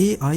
AI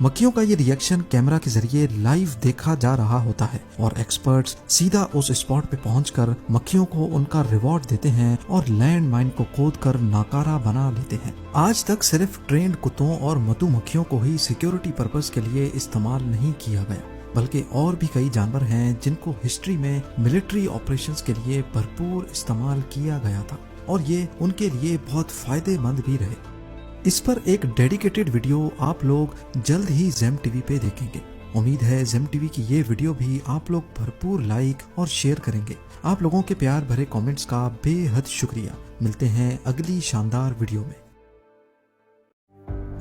مکھیوں کا یہ reaction camera کے ذریعے لائیو دیکھا جا رہا ہوتا ہے اور ایکسپرٹس سیدھا اس اسپاٹ پہ پہنچ کر مکھیوں کو ان کا ریوارڈ دیتے ہیں اور لینڈ مائن کو کھود کر ناکارہ بنا لیتے ہیں۔ آج تک صرف ٹرینڈ کتوں اور مدو مکھیوں کو ہی سیکیورٹی پرپز کے لیے استعمال نہیں کیا گیا، بلکہ اور بھی کئی جانور ہیں جن کو ہسٹری میں ملٹری آپریشنز کے لیے بھرپور استعمال کیا گیا تھا اور یہ ان کے لیے بہت فائدے مند بھی رہے۔ اس پر ایک ڈیڈیکیٹڈ ویڈیو آپ لوگ جلد ہی زیم ٹی وی پہ دیکھیں گے۔ امید ہے زیم ٹی وی کی یہ ویڈیو بھی آپ لوگ بھرپور لائک اور شیئر کریں گے۔ آپ لوگوں کے پیار بھرے کامنٹس کا بے حد شکریہ۔ ملتے ہیں اگلی شاندار ویڈیو میں۔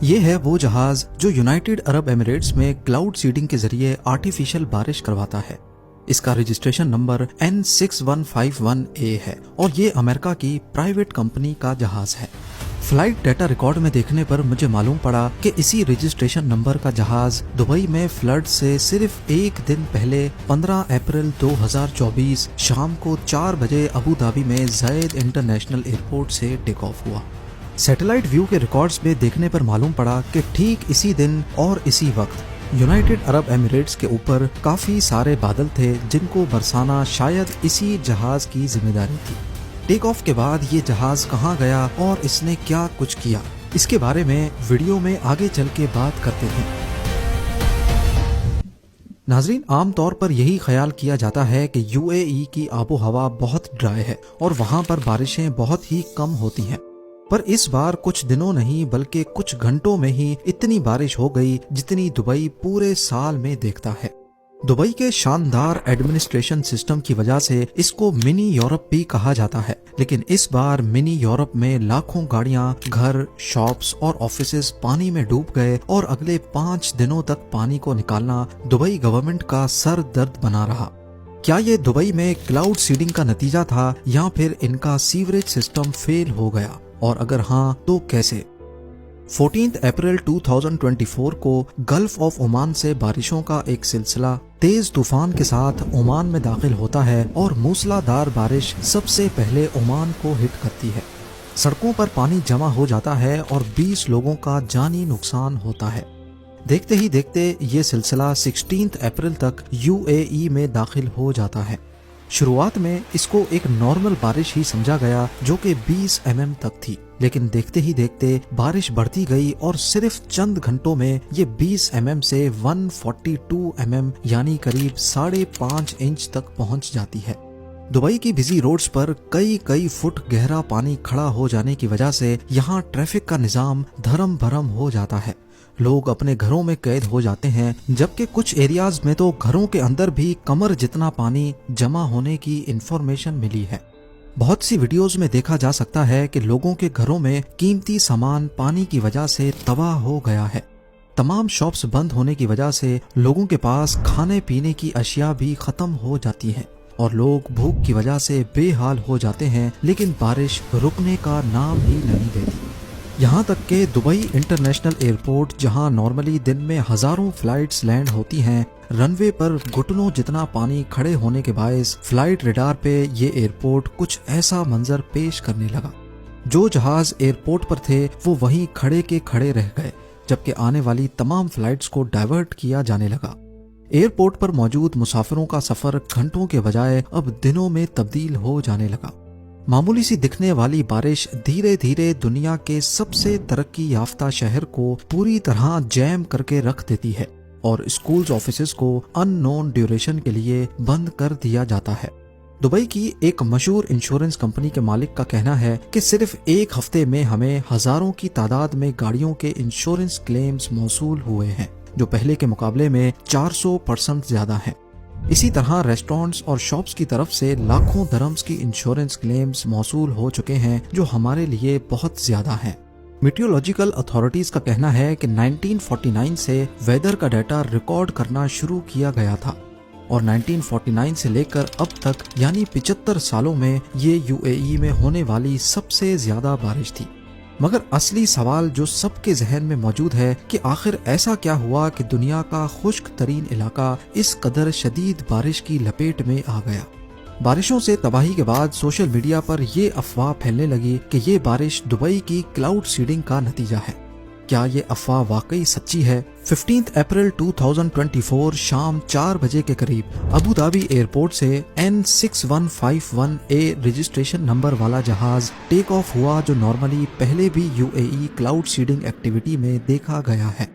یہ ہے وہ جہاز جو یونائٹڈ عرب ایمریٹس میں کلاؤڈ سیڈنگ کے ذریعے آرٹیفیشل بارش کرواتا ہے۔ اس کا رجسٹریشن نمبر N6151A ہے اور یہ امریکہ کی پرائیویٹ کمپنی کا جہاز ہے۔ فلائٹ ڈیٹا ریکارڈ میں دیکھنے پر مجھے معلوم پڑا کہ اسی رجسٹریشن نمبر کا جہاز دبئی میں فلڈ سے صرف ایک دن پہلے 15 اپریل 2024 شام کو 4 بجے ابو دھابی میں زائد انٹرنیشنل ایئرپورٹ سے ٹیک آف ہوا۔ سیٹلائٹ ویو کے ریکارڈز میں دیکھنے پر معلوم پڑا کہ ٹھیک اسی دن اور اسی وقت یونائٹڈ عرب ایمریٹس کے اوپر کافی سارے بادل تھے جن کو برسانا شاید اسی جہاز کی ذمہ داری تھی۔ ٹیک آف کے بعد یہ جہاز کہاں گیا اور اس نے کیا کچھ کیا، اس کے بارے میں ویڈیو میں آگے چل کے بات کرتے ہیں۔ ناظرین، عام طور پر یہی خیال کیا جاتا ہے کہ UAE کی آب و ہوا بہت ڈرائی ہے اور وہاں پر بارشیں بہت ہی کم ہوتی ہیں، پر اس بار کچھ دنوں نہیں بلکہ کچھ گھنٹوں میں ہی اتنی بارش ہو گئی جتنی دبئی پورے سال میں دیکھتا ہے۔ دبئی کے شاندار ایڈمنسٹریشن سسٹم کی وجہ سے اس کو منی یورپ بھی کہا جاتا ہے، لیکن اس بار منی یورپ میں لاکھوں گاڑیاں، گھر، شاپس اور آفیسز پانی میں ڈوب گئے اور اگلے 5 دنوں تک پانی کو نکالنا دبئی گورنمنٹ کا سر درد بنا رہا۔ کیا یہ دبئی میں کلاؤڈ سیڈنگ کا نتیجہ تھا یا پھر ان کا سیوریج سسٹم فیل ہو گیا، اور اگر ہاں تو کیسے؟ 14 اپریل 2024 کو گلف آف عمان سے بارشوں کا ایک سلسلہ تیز طوفان کے ساتھ عمان میں داخل ہوتا ہے اور موسلا دھار بارش سب سے پہلے عمان کو ہٹ کرتی ہے۔ سڑکوں پر پانی جمع ہو جاتا ہے اور 20 لوگوں کا جانی نقصان ہوتا ہے۔ دیکھتے ہی دیکھتے یہ سلسلہ 16 اپریل تک UAE میں داخل ہو جاتا ہے۔ شروعات میں اس کو ایک نارمل بارش ہی سمجھا گیا جو کہ 20 mm تک تھی، لیکن دیکھتے ہی دیکھتے بارش بڑھتی گئی اور صرف چند گھنٹوں میں یہ 20 mm سے 142 mm یعنی قریب 5.5 انچ تک پہنچ جاتی ہے۔ دبئی کی بزی روڈز پر کئی فٹ گہرا پانی کھڑا ہو جانے کی وجہ سے یہاں ٹریفک کا نظام دھرم بھرم ہو جاتا ہے۔ لوگ اپنے گھروں میں قید ہو جاتے ہیں، جبکہ کچھ ایریاز میں تو گھروں کے اندر بھی کمر جتنا پانی جمع ہونے کی انفارمیشن ملی ہے۔ بہت سی ویڈیوز میں دیکھا جا سکتا ہے کہ لوگوں کے گھروں میں قیمتی سامان پانی کی وجہ سے تباہ ہو گیا ہے۔ تمام شاپس بند ہونے کی وجہ سے لوگوں کے پاس کھانے پینے کی اشیاء بھی ختم ہو جاتی ہیں اور لوگ بھوک کی وجہ سے بے حال ہو جاتے ہیں، لیکن بارش رکنے کا نام ہی نہیں لیتی۔ یہاں تک کہ دبئی انٹرنیشنل ایئرپورٹ، جہاں نارملی دن میں ہزاروں فلائٹس لینڈ ہوتی ہیں، رن وے پر گھٹنوں جتنا پانی کھڑے ہونے کے باعث فلائٹ ریڈار پہ یہ ایئرپورٹ کچھ ایسا منظر پیش کرنے لگا۔ جو جہاز ایئرپورٹ پر تھے وہ وہیں کھڑے کے کھڑے رہ گئے، جبکہ آنے والی تمام فلائٹس کو ڈائیورٹ کیا جانے لگا۔ ایئرپورٹ پر موجود مسافروں کا سفر گھنٹوں کے بجائے اب دنوں میں تبدیل ہو جانے لگا۔ معمولی سی دکھنے والی بارش دھیرے دھیرے دنیا کے سب سے ترقی یافتہ شہر کو پوری طرح جیم کر کے رکھ دیتی ہے اور اسکولز آفیسز کو ان نون ڈیوریشن کے لیے بند کر دیا جاتا ہے۔ دبئی کی ایک مشہور انشورنس کمپنی کے مالک کا کہنا ہے کہ صرف ایک ہفتے میں ہمیں ہزاروں کی تعداد میں گاڑیوں کے انشورنس کلیمز موصول ہوئے ہیں، جو پہلے کے مقابلے میں 400% زیادہ ہیں۔ اسی طرح ریسٹورنٹس اور شاپس کی طرف سے لاکھوں درہمز کی انشورنس کلیمز موصول ہو چکے ہیں، جو ہمارے لیے بہت زیادہ ہیں۔ میٹیورولوجیکل اتھارٹیز کا کہنا ہے کہ 1949 سے ویدر کا ڈیٹا ریکارڈ کرنا شروع کیا گیا تھا اور 1949 سے لے کر اب تک یعنی 75 سالوں میں یہ UAE میں ہونے والی سب سے زیادہ بارش تھی۔ مگر اصلی سوال جو سب کے ذہن میں موجود ہے کہ آخر ایسا کیا ہوا کہ دنیا کا خشک ترین علاقہ اس قدر شدید بارش کی لپیٹ میں آ گیا۔ بارشوں سے تباہی کے بعد سوشل میڈیا پر یہ افواہ پھیلنے لگی کہ یہ بارش دبئی کی کلاؤڈ سیڈنگ کا نتیجہ ہے۔ کیا یہ افواہ واقعی سچی ہے؟ 15 اپریل 2024 شام 4 بجے کے قریب ابو دھابی ایئرپورٹ سے N6151A رجسٹریشن نمبر والا جہاز ٹیک آف ہوا، جو نارملی پہلے بھی UAE کلاؤڈ سیڈنگ ایکٹیویٹی میں دیکھا گیا ہے۔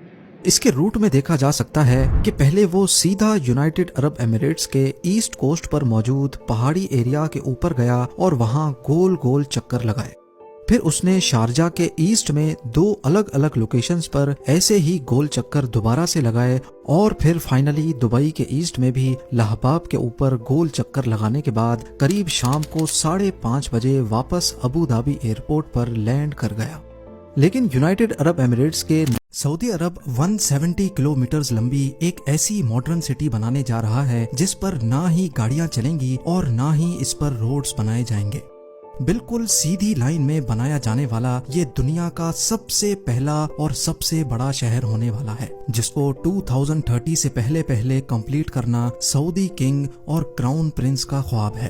اس کے روٹ میں دیکھا جا سکتا ہے کہ پہلے وہ سیدھا یونائٹڈ عرب ایمریٹس کے ایسٹ کوسٹ پر موجود پہاڑی ایریا کے اوپر گیا اور وہاں گول گول چکر لگائے۔ پھر اس نے شارجہ کے ایسٹ میں 2 الگ الگ لوکیشنز پر ایسے ہی گول چکر دوبارہ سے لگائے، اور پھر فائنلی دبئی کے ایسٹ میں بھی لہباب کے اوپر گول چکر لگانے کے بعد قریب شام کو 5:30 بجے واپس ابو دھابی ایئرپورٹ پر لینڈ کر گیا۔ لیکن یونائٹڈ عرب ایمریٹس کے سعودی عرب 170 کلومیٹرز لمبی ایک ایسی ماڈرن سٹی بنانے جا رہا ہے جس پر نہ ہی گاڑیاں چلیں گی اور نہ ہی اس پر روڈز بنائے جائیں گے۔ بالکل سیدھی لائن میں بنایا جانے والا یہ دنیا کا سب سے پہلا اور سب سے بڑا شہر ہونے والا ہے، جس کو 2030 سے پہلے کمپلیٹ کرنا سعودی کنگ اور کراؤن پرنس کا خواب ہے۔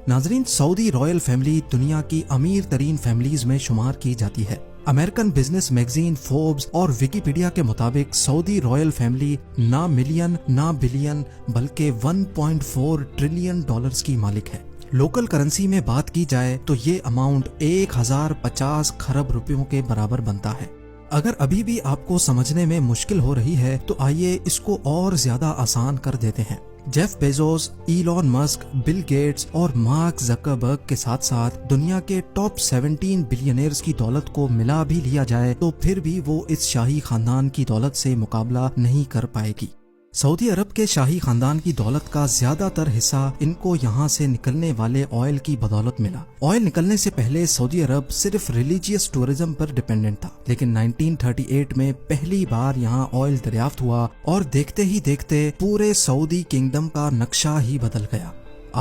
ناظرین، سعودی رائل فیملی دنیا کی امیر ترین فیملیز میں شمار کی جاتی ہے۔ امریکن بزنس میگزین فوربس اور ویکیپیڈیا کے مطابق سعودی رائل فیملی نہ ملین نہ بلین بلکہ 1.4 ٹریلین ڈالرز کی مالک ہے۔ لوکل کرنسی میں بات کی جائے تو یہ اماؤنٹ 1050 کھرب روپیوں کے برابر بنتا ہے۔ اگر ابھی بھی آپ کو سمجھنے میں مشکل ہو رہی ہے تو آئیے اس کو اور زیادہ آسان کر دیتے ہیں۔ Jeff Bezos, Elon Musk, Bill Gates اور مارک زکربرگ کے ساتھ ساتھ دنیا کے ٹاپ 17 بلینئرز کی دولت کو ملا بھی لیا جائے تو پھر بھی وہ اس شاہی خاندان کی دولت سے مقابلہ نہیں کر پائے گی۔ سعودی عرب کے شاہی خاندان کی دولت کا زیادہ تر حصہ ان کو یہاں سے نکلنے والے آئل کی بدولت ملا۔ آئل نکلنے سے پہلے سعودی عرب صرف ریلیجیس ٹورزم پر ڈیپینڈنٹ تھا، لیکن 1938 میں پہلی بار یہاں آئل دریافت ہوا اور دیکھتے ہی دیکھتے پورے سعودی کنگڈم کا نقشہ ہی بدل گیا۔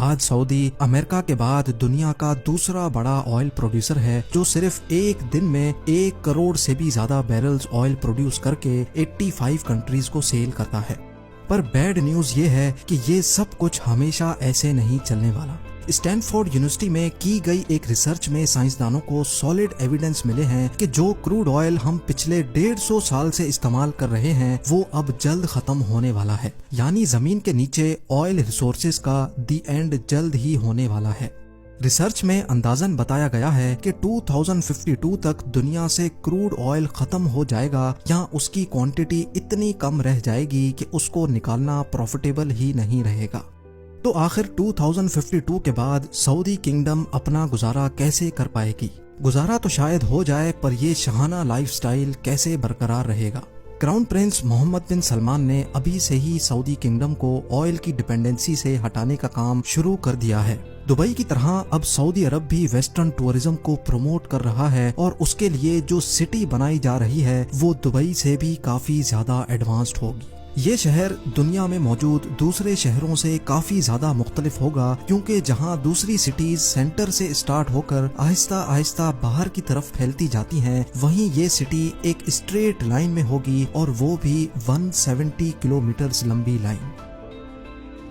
آج سعودی امریکہ کے بعد دنیا کا دوسرا بڑا آئل پروڈیوسر ہے، جو صرف ایک دن میں 1 کروڑ سے بھی زیادہ بیرلز آئل پروڈیوس کر کے 85 کنٹریز کو سیل کرتا ہے۔ پر بیڈ نیوز یہ ہے کہ یہ سب کچھ ہمیشہ ایسے نہیں چلنے والا۔ اسٹینفورڈ یونیورسٹی میں کی گئی ایک ریسرچ میں سائنسدانوں کو سالڈ ایویڈنس ملے ہیں کہ جو کروڈ آئل ہم پچھلے 150 سال سے استعمال کر رہے ہیں وہ اب جلد ختم ہونے والا ہے، یعنی زمین کے نیچے آئل ریسورسز کا دی اینڈ جلد ہی ہونے والا ہے۔ ریسرچ میں اندازاً بتایا گیا ہے کہ 2052 تک دنیا سے کروڈ آئل ختم ہو جائے گا یا اس کی کوانٹٹی اتنی کم رہ جائے گی کہ اس کو نکالنا پروفیٹیبل ہی نہیں رہے گا۔ تو آخر 2052 کے بعد سعودی کنگڈم اپنا گزارا کیسے کر پائے گی؟ گزارا تو شاید ہو جائے، پر یہ شاہانہ لائف سٹائل کیسے برقرار رہے گا؟ کراؤن پرنس محمد بن سلمان نے ابھی سے ہی سعودی کنگڈم کو آئل کی ڈیپینڈنسی سے ہٹانے کا کام شروع کر دیا ہے۔ دبئی کی طرح اب سعودی عرب بھی ویسٹرن ٹورزم کو پروموٹ کر رہا ہے، اور اس کے لیے جو سٹی بنائی جا رہی ہے وہ دبئی سے بھی کافی زیادہ ایڈوانسڈ ہوگی۔ یہ شہر دنیا میں موجود دوسرے شہروں سے کافی زیادہ مختلف ہوگا، کیونکہ جہاں دوسری سٹیز سینٹر سے اسٹارٹ ہو کر آہستہ آہستہ باہر کی طرف پھیلتی جاتی ہیں، وہیں یہ سٹی ایک اسٹریٹ لائن میں ہوگی، اور وہ بھی 170 کلومیٹرز لمبی لائن۔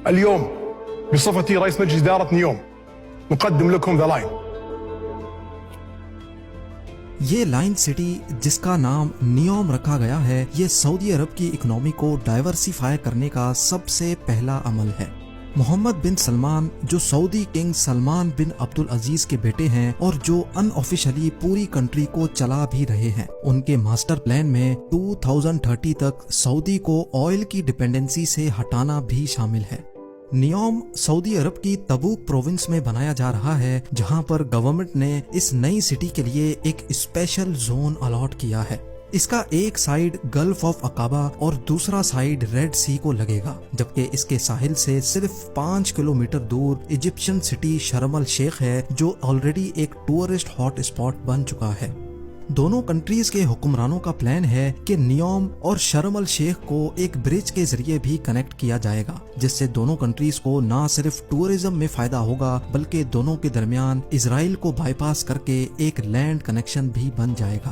اليوم بصفتي رئيس مجلس إدارة نيوم نقدم لكم ذا لاين۔ یہ لائن سٹی جس کا نام نیوم رکھا گیا ہے، یہ سعودی عرب کی اکنامی کو ڈائیورسیفائی کرنے کا سب سے پہلا عمل ہے۔ محمد بن سلمان، جو سعودی کنگ سلمان بن عبدالعزیز کے بیٹے ہیں اور جو ان آفیشلی پوری کنٹری کو چلا بھی رہے ہیں، ان کے ماسٹر پلان میں 2030 تک سعودی کو آئل کی ڈیپینڈنسی سے ہٹانا بھی شامل ہے۔ نیوم سعودی عرب کی تبوک پروونس میں بنایا جا رہا ہے، جہاں پر گورنمنٹ نے اس نئی سٹی کے لیے ایک اسپیشل زون الاٹ کیا ہے۔ اس کا ایک سائیڈ گلف آف عقابہ اور دوسرا سائیڈ ریڈ سی کو لگے گا، جبکہ اس کے ساحل سے صرف 5 کلومیٹر دور ایجپشن سٹی شرم الشیخ ہے، جو آلریڈی ایک ٹورسٹ ہاٹ اسپاٹ بن چکا ہے۔ دونوں کنٹریز کے حکمرانوں کا پلان ہے کہ نیوم اور شرم الشیخ کو ایک برج کے ذریعے بھی کنیکٹ کیا جائے گا، جس سے دونوں کنٹریز کو نہ صرف ٹورزم میں فائدہ ہوگا بلکہ دونوں کے درمیان اسرائیل کو بائی پاس کر کے ایک لینڈ کنیکشن بھی بن جائے گا۔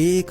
1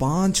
5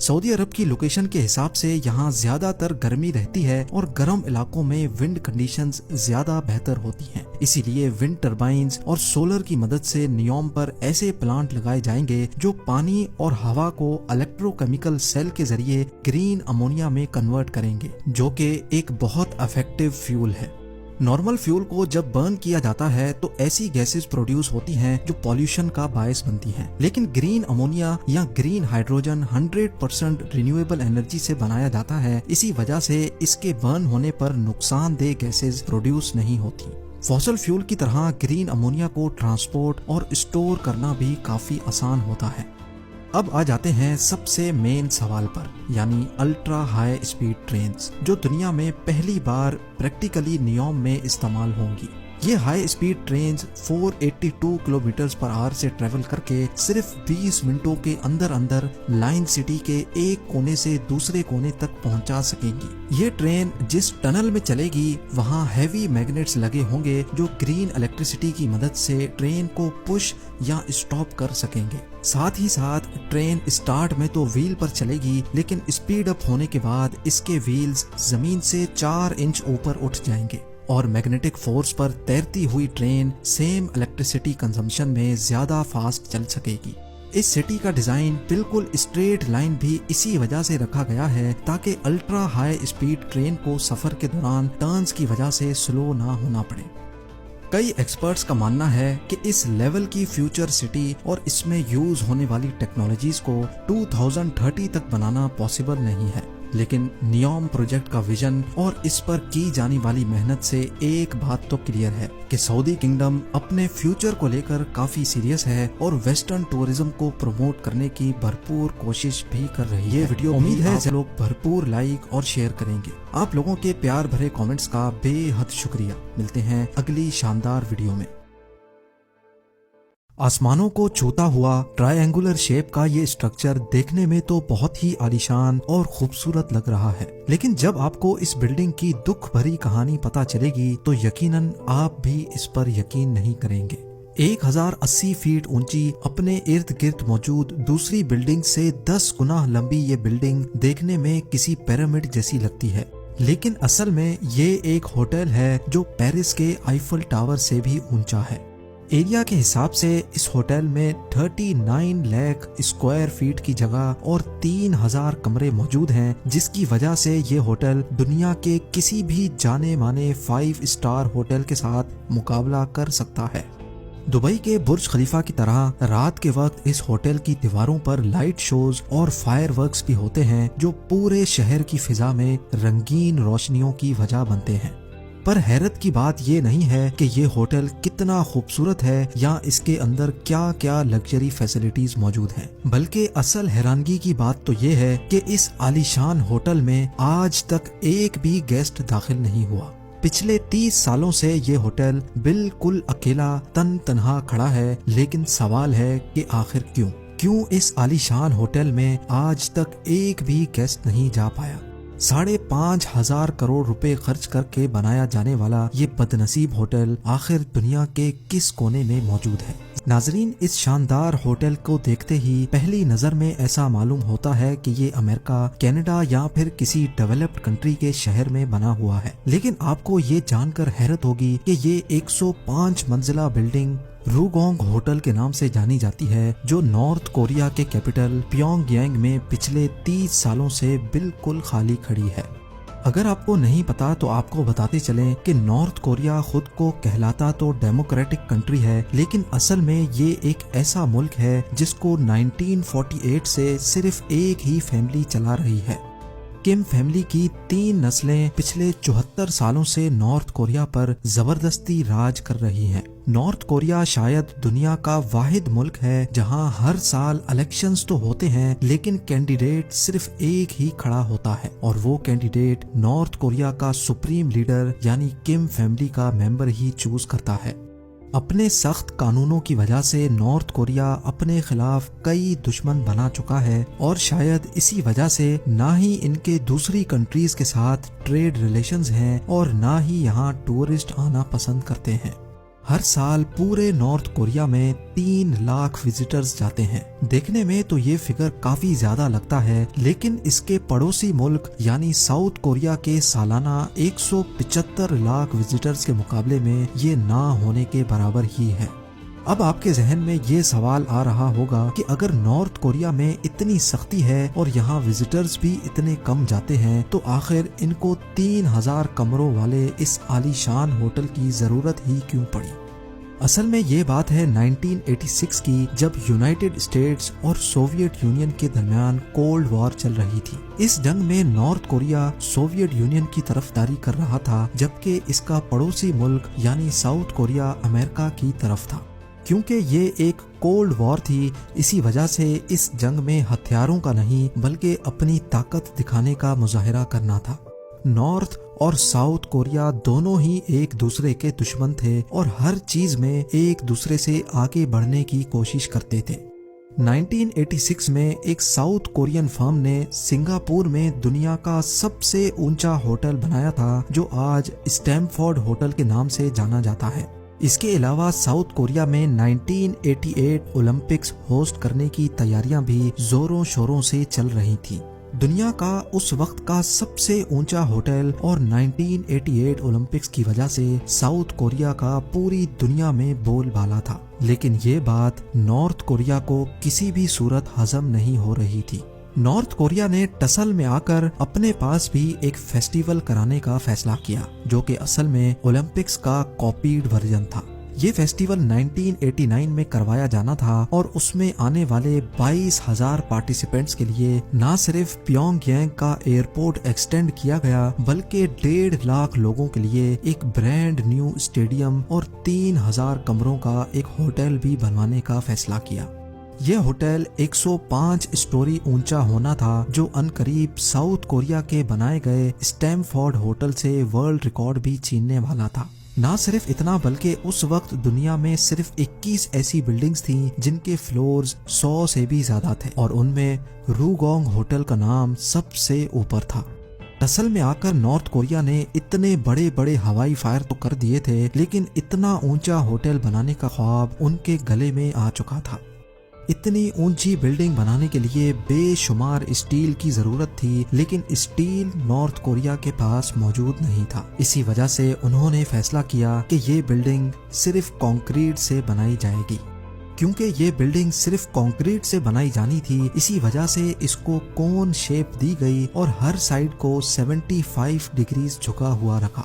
سعودی عرب کی لوکیشن کے حساب سے یہاں زیادہ تر گرمی رہتی ہے اور گرم علاقوں میں ونڈ کنڈیشنز زیادہ بہتر ہوتی ہیں، اسی لیے ونڈ ٹربائنز اور سولر کی مدد سے نیوم پر ایسے پلانٹ لگائے جائیں گے جو پانی اور ہوا کو الیکٹروکیمیکل سیل کے ذریعے گرین امونیا میں کنورٹ کریں گے، جو کہ ایک بہت افیکٹو فیول ہے۔ نارمل فیول کو جب برن کیا جاتا ہے تو ایسی گیسز پروڈیوس ہوتی ہیں جو پولیوشن کا باعث بنتی ہیں، لیکن گرین امونیا یا گرین ہائیڈروجن 100% رینیویبل انرجی سے بنایا جاتا ہے، اسی وجہ سے اس کے برن ہونے پر نقصان دہ گیسز پروڈیوس نہیں ہوتی۔ فوسل فیول کی طرح گرین امونیا کو ٹرانسپورٹ اور اسٹور کرنا بھی کافی آسان ہوتا ہے۔ اب آ جاتے ہیں سب سے مین سوال پر، یعنی الٹرا ہائی اسپیڈ ٹرینز، جو دنیا میں پہلی بار پریکٹیکلی نیوم میں استعمال ہوں گی۔ یہ ہائی اسپیڈ ٹرینز 482 کلومیٹرز پر آور سے ٹریول کر کے صرف 20 منٹوں کے اندر اندر لائن سٹی کے ایک کونے سے دوسرے کونے تک پہنچا سکیں گی۔ یہ ٹرین جس ٹنل میں چلے گی وہاں ہیوی میگنیٹس لگے ہوں گے جو گرین الیکٹریسٹی کی مدد سے ٹرین کو پش یا اسٹاپ کر سکیں گے۔ ساتھ ہی ساتھ ٹرین اسٹارٹ میں تو ویل پر چلے گی، لیکن اسپیڈ اپ ہونے کے بعد اس کے ویلز زمین سے 4 انچ اوپر اٹھ جائیں گے اور میگنیٹک فورس پر تیرتی ہوئی ٹرین سیم الیکٹریسٹی کنزمپشن میں زیادہ فاسٹ چل سکے گی۔ اس سٹی کا ڈیزائن بالکل اسٹریٹ لائن بھی اسی وجہ سے رکھا گیا ہے تاکہ الٹرا ہائی اسپیڈ ٹرین کو سفر کے دوران ٹرنز کی وجہ سے سلو نہ ہونا پڑے۔ کئی ایکسپرٹس کا ماننا ہے کہ اس لیول کی فیوچر سٹی اور اس میں یوز ہونے والی ٹیکنالوجیز کو 2030 تک بنانا پاسبل نہیں ہے، لیکن نیوم پروجیکٹ کا ویژن اور اس پر کی جانے والی محنت سے ایک بات تو کلیئر ہے کہ سعودی کنگڈم اپنے فیوچر کو لے کر کافی سیریس ہے اور ویسٹرن ٹورزم کو پروموٹ کرنے کی بھرپور کوشش بھی کر رہی ہے۔ یہ ویڈیو امید ہے آپ لوگ بھرپور لائک اور شیئر کریں گے۔ آپ لوگوں کے پیار بھرے کامنٹس کا بے حد شکریہ۔ ملتے ہیں اگلی شاندار ویڈیو میں۔ آسمانوں کو چھوتا ہوا ٹرائی اینگولر شیپ کا یہ اسٹرکچر دیکھنے میں تو بہت ہی عالیشان اور خوبصورت لگ رہا ہے، لیکن جب آپ کو اس بلڈنگ کی دکھ بھری کہانی پتہ چلے گی تو یقیناً آپ بھی اس پر یقین نہیں کریں گے۔ 1080 فیٹ اونچی، اپنے ارد گرد موجود دوسری بلڈنگ سے 10 گنا لمبی یہ بلڈنگ دیکھنے میں کسی پیرامڈ جیسی لگتی ہے، لیکن اصل میں یہ ایک ہوٹل ہے جو پیرس کے آئیفل ٹاور سے بھی اونچا ہے۔ ایریا کے حساب سے اس ہوٹل میں 39 لاکھ اسکوائر فیٹ کی جگہ اور 3000 کمرے موجود ہیں، جس کی وجہ سے یہ ہوٹل دنیا کے کسی بھی جانے مانے 5 اسٹار ہوٹل کے ساتھ مقابلہ کر سکتا ہے۔ دبئی کے برج خلیفہ کی طرح رات کے وقت اس ہوٹل کی دیواروں پر لائٹ شوز اور فائر ورکس بھی ہوتے ہیں جو پورے شہر کی فضا میں رنگین روشنیوں کی وجہ بنتے ہیں۔ پر حیرت کی بات یہ نہیں ہے کہ یہ ہوٹل کتنا خوبصورت ہے یا اس کے اندر کیا کیا لگژری فیسلٹیز موجود ہیں، بلکہ اصل حیرانگی کی بات تو یہ ہے کہ اس عالیشان ہوٹل میں آج تک ایک بھی گیسٹ داخل نہیں ہوا۔ پچھلے 30 سالوں سے یہ ہوٹل بالکل اکیلا تنہا کھڑا ہے، لیکن سوال ہے کہ آخر کیوں اس عالیشان ہوٹل میں آج تک ایک بھی گیسٹ نہیں جا پایا؟ 5,500 کروڑ روپے خرچ کر کے بنایا جانے والا یہ بدنصیب ہوٹل آخر دنیا کے کس کونے میں موجود ہے؟ ناظرین، اس شاندار ہوٹل کو دیکھتے ہی پہلی نظر میں ایسا معلوم ہوتا ہے کہ یہ امریکہ، کینیڈا یا پھر کسی ڈیولپڈ کنٹری کے شہر میں بنا ہوا ہے، لیکن آپ کو یہ جان کر حیرت ہوگی کہ یہ 105 منزلہ بلڈنگ روگونگ ہوٹل کے نام سے جانی جاتی ہے، جو نارتھ کوریا کے کیپٹل پیونگ یانگ میں پچھلے 30 سالوں سے بالکل خالی کھڑی ہے۔ اگر آپ کو نہیں پتا تو آپ کو بتاتے چلیں کہ نارتھ کوریا خود کو کہلاتا تو ڈیموکریٹک کنٹری ہے، لیکن اصل میں یہ ایک ایسا ملک ہے جس کو 1948 سے صرف ایک ہی فیملی چلا رہی ہے۔ کم فیملی کی 3 نسلیں پچھلے 74 سالوں سے نارتھ کوریا پر زبردستی راج کر رہی ہیں۔ نارتھ کوریا شاید دنیا کا واحد ملک ہے جہاں ہر سال الیکشنز تو ہوتے ہیں، لیکن کینڈیڈیٹ صرف ایک ہی کھڑا ہوتا ہے، اور وہ کینڈیڈیٹ نارتھ کوریا کا سپریم لیڈر یعنی کم فیملی کا ممبر ہی چوز کرتا ہے۔ اپنے سخت قانونوں کی وجہ سے نارتھ کوریا اپنے خلاف کئی دشمن بنا چکا ہے، اور شاید اسی وجہ سے نہ ہی ان کے دوسری کنٹریز کے ساتھ ٹریڈ ریلیشنز ہیں اور نہ ہی یہاں ٹورسٹ آنا پسند کرتے ہیں۔ ہر سال پورے نارتھ کوریا میں 3 لاکھ وزٹرز جاتے ہیں۔ دیکھنے میں تو یہ فگر کافی زیادہ لگتا ہے، لیکن اس کے پڑوسی ملک یعنی ساؤتھ کوریا کے سالانہ 175 لاکھ وزٹرز کے مقابلے میں یہ نہ ہونے کے برابر ہی ہے۔ اب آپ کے ذہن میں یہ سوال آ رہا ہوگا کہ اگر نارتھ کوریا میں اتنی سختی ہے اور یہاں وزٹرز بھی اتنے کم جاتے ہیں تو آخر ان کو 3000 کمروں والے اس عالی شان ہوٹل کی ضرورت ہی کیوں پڑی؟ اصل میں یہ بات ہے 1986 کی، جب یونائٹڈ اسٹیٹس اور سوویت یونین کے درمیان کولڈ وار چل رہی تھی۔ اس جنگ میں نارتھ کوریا سوویت یونین کی طرفداری کر رہا تھا، جبکہ اس کا پڑوسی ملک یعنی ساؤتھ کوریا امریکہ کی طرف تھا۔ کیونکہ یہ ایک کولڈ وار تھی، اسی وجہ سے اس جنگ میں ہتھیاروں کا نہیں بلکہ اپنی طاقت دکھانے کا مظاہرہ کرنا تھا۔ نارتھ اور ساؤتھ کوریا دونوں ہی ایک دوسرے کے دشمن تھے اور ہر چیز میں ایک دوسرے سے آگے بڑھنے کی کوشش کرتے تھے۔ 1986 میں ایک ساؤتھ کورین فرم نے سنگاپور میں دنیا کا سب سے اونچا ہوٹل بنایا تھا، جو آج اسٹیمفورڈ ہوٹل کے نام سے جانا جاتا ہے۔ اس کے علاوہ ساؤتھ کوریا میں 1988 اولمپکس ہوسٹ کرنے کی تیاریاں بھی زوروں شوروں سے چل رہی تھیں۔ دنیا کا اس وقت کا سب سے اونچا ہوٹل اور 1988 اولمپکس کی وجہ سے ساؤتھ کوریا کا پوری دنیا میں بول بالا تھا، لیکن یہ بات نارتھ کوریا کو کسی بھی صورت ہضم نہیں ہو رہی تھی۔ نارتھ کوریا نے ٹسل میں آ کر اپنے پاس بھی ایک فیسٹیول کرانے کا فیصلہ کیا، جو کہ اصل میں اولمپکس کا کاپیڈ ورژن تھا۔ یہ فیسٹیول 1989 میں کروایا جانا تھا اور اس میں آنے والے 22,000 پارٹیسپینٹس کے لیے نہ صرف پیونگ یانگ کا ایئرپورٹ ایکسٹینڈ کیا گیا بلکہ 1.5 لاکھ لوگوں کے لیے ایک برانڈ نیو اسٹیڈیم اور 3,000 کمروں کا ایک ہوٹل بھی بنوانے کا فیصلہ کیا۔ یہ ہوٹل 105 اسٹوری اونچا ہونا تھا، جو عنقریب ساؤتھ کوریا کے بنائے گئے اسٹیمفورڈ ہوٹل سے ورلڈ ریکارڈ بھی چھیننے والا تھا۔ نہ صرف اتنا بلکہ اس وقت دنیا میں صرف 21 ایسی بلڈنگز تھیں جن کے فلورز 100 سے بھی زیادہ تھے، اور ان میں روگونگ ہوٹل کا نام سب سے اوپر تھا۔ ٹسل میں آ کر نارتھ کوریا نے اتنے بڑے بڑے ہوائی فائر تو کر دیے تھے، لیکن اتنا اونچا ہوٹل بنانے کا خواب ان کے گلے میں آ چکا تھا۔ اتنی اونچی بلڈنگ بنانے کے لیے بے شمار اسٹیل کی ضرورت تھی، لیکن اسٹیل نارتھ کوریا کے پاس موجود نہیں تھا۔ اسی وجہ سے انہوں نے فیصلہ کیا کہ یہ بلڈنگ صرف کنکریٹ سے بنائی جائے گی۔ کیونکہ یہ بلڈنگ صرف کنکریٹ سے بنائی جانی تھی، اسی وجہ سے اس کو کون شیپ دی گئی اور ہر سائڈ کو 75 ڈگریز جھکا ہوا رکھا۔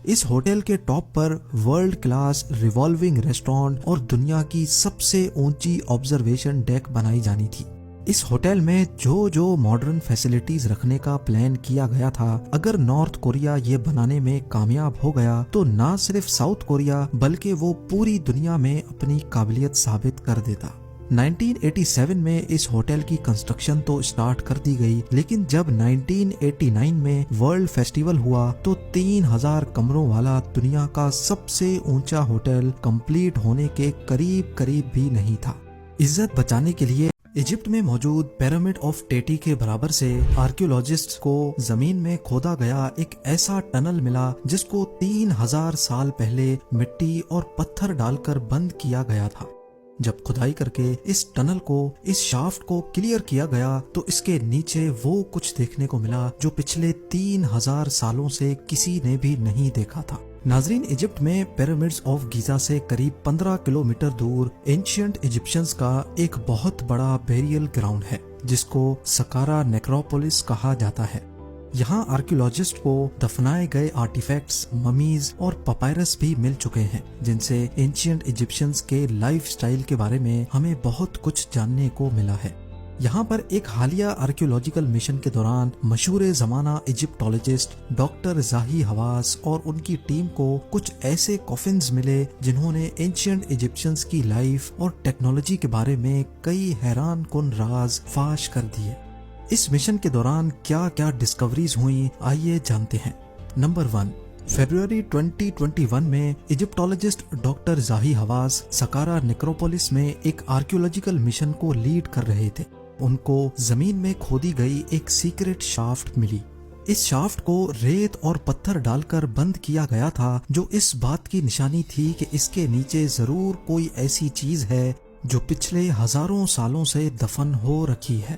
اس ہوٹل کے ٹاپ پر ورلڈ کلاس ریوالونگ ریسٹورانٹ اور دنیا کی سب سے اونچی آبزرویشن ڈیک بنائی جانی تھی۔ اس ہوٹل میں جو ماڈرن فیسلٹیز رکھنے کا پلان کیا گیا تھا، اگر نارتھ کوریا یہ بنانے میں کامیاب ہو گیا تو نہ صرف ساؤتھ کوریا بلکہ وہ پوری دنیا میں اپنی قابلیت ثابت کر دیتا۔ 1987 میں اس ہوٹل کی کنسٹرکشن تو سٹارٹ کر دی گئی، لیکن جب 1989 میں ورلڈ فیسٹیول ہوا تو 3,000 کمروں والا دنیا کا سب سے اونچا ہوٹل کمپلیٹ ہونے کے قریب بھی نہیں تھا۔ عزت بچانے کے لیے ایجپٹ میں موجود پیرامڈ آف ٹیٹی کے برابر سے آرکیولوجسٹ کو زمین میں کھودا گیا ایک ایسا ٹنل ملا جس کو 3,000 سال پہلے مٹی اور پتھر ڈال کر بند کیا گیا تھا۔ جب کھدائی کر کے اس ٹنل کو، اس شافٹ کو کلیئر کیا گیا تو اس کے نیچے وہ کچھ دیکھنے کو ملا جو پچھلے 3,000 سالوں سے کسی نے بھی نہیں دیکھا تھا۔ ناظرین، ایجپٹ میں پیرامڈز آف گیزا سے قریب 15 کلومیٹر دور اینشینٹ ایجپشنز کا ایک بہت بڑا بیریل گراؤنڈ ہے جس کو سکارا نیکروپولس کہا جاتا ہے۔ یہاں آرکیولوجسٹ کو دفنائے گئے آرٹیفیکٹس، ممیز اور پپائرس بھی مل چکے ہیں، جن سے اینشینٹ ایجپشنز کے لائف سٹائل کے بارے میں ہمیں بہت کچھ جاننے کو ملا ہے۔ یہاں پر ایک حالیہ آرکیولوجیکل مشن کے دوران مشہور زمانہ ایجپٹولوجسٹ ڈاکٹر زاہی حواس اور ان کی ٹیم کو کچھ ایسے کافنز ملے جنہوں نے اینشینٹ ایجپشنز کی لائف اور ٹیکنالوجی کے بارے میں کئی حیران کن راز فاش کر دیے۔ اس مشن کے دوران کیا کیا ڈسکوریز ہوئیں، آئیے جانتے ہیں۔ نمبر 1، فیبروری 2021 میں ایجپٹولوجسٹ ڈاکٹر زاہی حواس سکارا نیکروپولس میں ایک آرکیولوجیکل مشن کو لیڈ کر رہے تھے۔ ان کو زمین میں کھودی گئی ایک سیکرٹ شافٹ ملی۔ اس شافٹ کو ریت اور پتھر ڈال کر بند کیا گیا تھا جو اس بات کی نشانی تھی کہ اس کے نیچے ضرور کوئی ایسی چیز ہے جو پچھلے ہزاروں سالوں سے دفن ہو رکھی ہے۔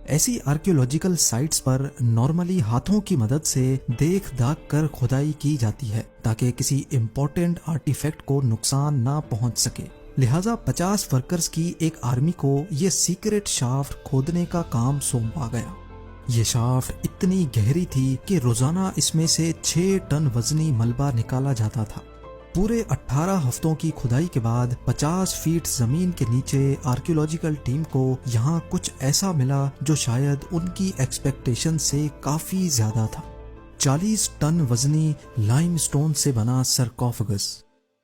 ایسی آرکیولوجیکل سائٹس پر نارملی ہاتھوں کی مدد سے دیکھ داکھ کر کھدائی کی جاتی ہے تاکہ کسی امپورٹنٹ آرٹیفیکٹ کو نقصان نہ پہنچ سکے، لہٰذا 50 ورکرز کی ایک آرمی کو یہ سیکرٹ شافٹ کھودنے کا کام سونپا گیا۔ یہ شافٹ اتنی گہری تھی کہ روزانہ اس میں سے 6 ٹن وزنی ملبہ نکالا جاتا تھا۔ پورے 18 ہفتوں کی کھدائی کے بعد 50 فیٹ زمین کے نیچے آرکیولوجیکل ٹیم کو یہاں کچھ ایسا ملا جو شاید ان کی ایکسپیکٹیشن سے کافی زیادہ تھا۔ 40 ٹن وزنی لائم سٹون سے بنا سرکوفگس۔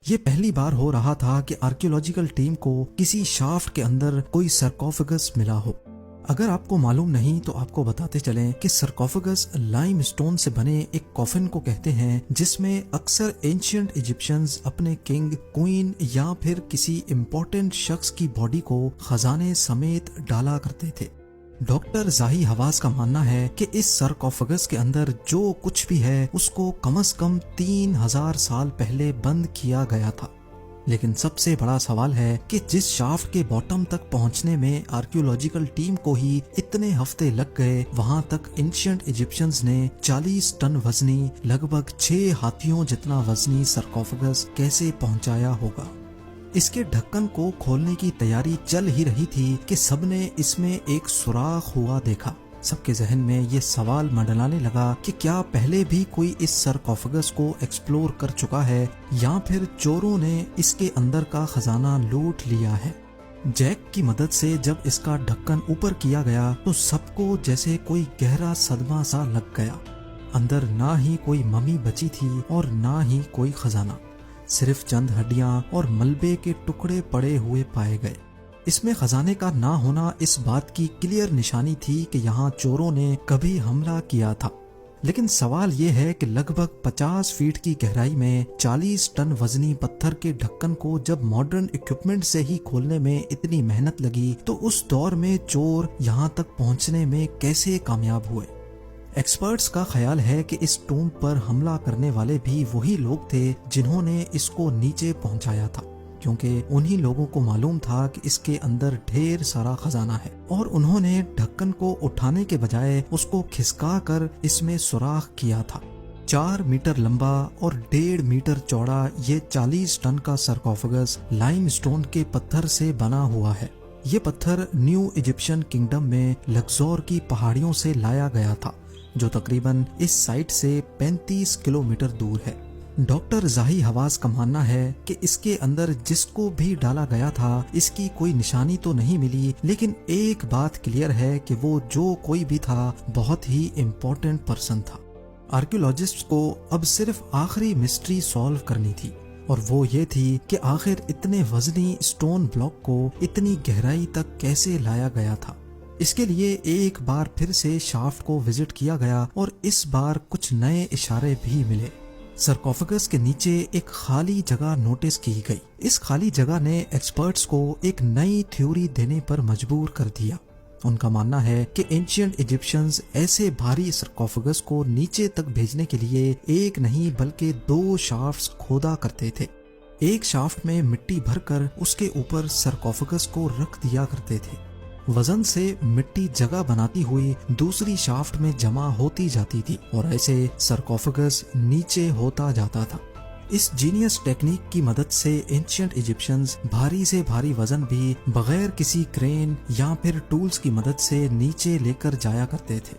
یہ پہلی بار ہو رہا تھا کہ آرکیولوجیکل ٹیم کو کسی شافٹ کے اندر کوئی سرکوفگس ملا ہو۔ اگر آپ کو معلوم نہیں تو آپ کو بتاتے چلیں کہ سرکوفگس لائم سٹون سے بنے ایک کافن کو کہتے ہیں جس میں اکثر اینشینٹ ایجپشنز اپنے کنگ، کوئین یا پھر کسی امپورٹنٹ شخص کی باڈی کو خزانے سمیت ڈالا کرتے تھے۔ ڈاکٹر زاہی حواس کا ماننا ہے کہ اس سرکوفگس کے اندر جو کچھ بھی ہے اس کو کم از کم 3000 سال پہلے بند کیا گیا تھا۔ لیکن سب سے بڑا سوال ہے کہ جس شافٹ کے باٹم تک پہنچنے میں آرکیولوجیکل ٹیم کو ہی اتنے ہفتے لگ گئے، وہاں تک اینشینٹ ایجپشنز نے 40 ٹن وزنی لگ بھگ 6 ہاتھیوں جتنا وزنی سرکوفگس کیسے پہنچایا ہوگا؟ اس کے ڈھکن کو کھولنے کی تیاری چل ہی رہی تھی کہ سب نے اس میں ایک سوراخ ہوا دیکھا۔ سب کے ذہن میں یہ سوال منڈلانے لگا کہ کیا پہلے بھی کوئی اس سرکوفگس کو ایکسپلور کر چکا ہے یا پھر چوروں نے اس کے اندر کا خزانہ لوٹ لیا ہے۔ جیک کی مدد سے جب اس کا ڈھکن اوپر کیا گیا تو سب کو جیسے کوئی گہرا صدمہ سا لگ گیا۔ اندر نہ ہی کوئی ممی بچی تھی اور نہ ہی کوئی خزانہ، صرف چند ہڈیاں اور ملبے کے ٹکڑے پڑے ہوئے پائے گئے۔ اس میں خزانے کا نہ ہونا اس بات کی کلیئر نشانی تھی کہ یہاں چوروں نے کبھی حملہ کیا تھا۔ لیکن سوال یہ ہے کہ لگ بھگ 50 فیٹ کی گہرائی میں 40 ٹن وزنی پتھر کے ڈھکن کو جب ماڈرن اکوپمنٹ سے ہی کھولنے میں اتنی محنت لگی تو اس دور میں چور یہاں تک پہنچنے میں کیسے کامیاب ہوئے؟ ایکسپرٹس کا خیال ہے کہ اس ٹومب پر حملہ کرنے والے بھی وہی لوگ تھے جنہوں نے اس کو نیچے پہنچایا تھا، کیونکہ انہی لوگوں کو معلوم تھا کہ اس کے اندر ڈھیر سارا خزانہ ہے، اور انہوں نے ڈھکن کو اٹھانے کے بجائے اس کو کھسکا کر اس میں سوراخ کیا تھا۔ 4 میٹر لمبا اور 1.5 میٹر چوڑا یہ 40 ٹن کا سرکوفگس لائم سٹون کے پتھر سے بنا ہوا ہے۔ یہ پتھر نیو ایجپشن کنگڈم میں لگزور کی پہاڑیوں سے لایا گیا تھا جو تقریباً اس سائٹ سے 35 کلومیٹر دور ہے۔ ڈاکٹر زاہی حواس کا ماننا ہے کہ اس کے اندر جس کو بھی ڈالا گیا تھا اس کی کوئی نشانی تو نہیں ملی، لیکن ایک بات کلیئر ہے کہ وہ جو کوئی بھی تھا بہت ہی امپورٹنٹ پرسن تھا۔ آرکیولوجسٹ کو اب صرف آخری مسٹری سالو کرنی تھی، اور وہ یہ تھی کہ آخر اتنے وزنی سٹون بلاک کو اتنی گہرائی تک کیسے لایا گیا تھا۔ اس کے لیے ایک بار پھر سے شافٹ کو وزٹ کیا گیا اور اس بار کچھ نئے اشارے بھی ملے۔ سرکوفگس کے نیچے ایک خالی جگہ نوٹس کی گئی۔ اس خالی جگہ نے ایکسپرٹس کو ایک نئی تھیوری دینے پر مجبور کر دیا۔ ان کا ماننا ہے کہ اینشینٹ ایجپشنز ایسے بھاری سرکوفگس کو نیچے تک بھیجنے کے لیے ایک نہیں بلکہ 2 شافٹس کھودا کرتے تھے۔ ایک شافٹ میں مٹی بھر کر اس کے اوپر سرکوفگس کو رکھ دیا کرتے تھے۔ وزن سے مٹی جگہ بناتی ہوئی دوسری شافٹ میں جمع ہوتی جاتی تھی اور ایسے سرکوفگس نیچے ہوتا جاتا تھا۔ اس جینیس ٹیکنیک کی مدد سے اینشینٹ ایجپشنز بھاری سے بھاری وزن بھی بغیر کسی کرین یا پھر ٹولز کی مدد سے نیچے لے کر جایا کرتے تھے۔